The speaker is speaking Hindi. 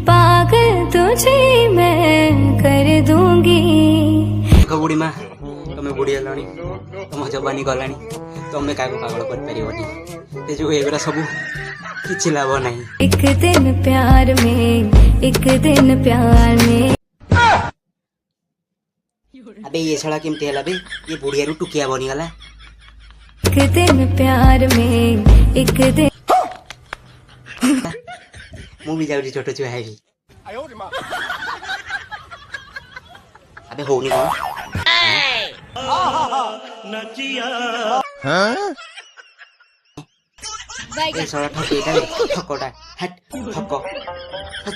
पागल तुझे मैं कर दूंगी। बुढ़ी माँ तुम्हें बुढ़ी हेलानी तुम जबानी गलानी तुम्हें क्या पागल कर पारिबनी जो एगुरा सब किसी लाभ नहीं। एक दिन प्यार में अबे ये छड़ा केमती है बे ये बुढ़िया टुकिया बनीगला। एक दिन प्यार में एक दिन मुझे जाऊँ छोट छुआ है अबे होनी कौन सड़ा ठकेटा ठकोटा हट ठको हट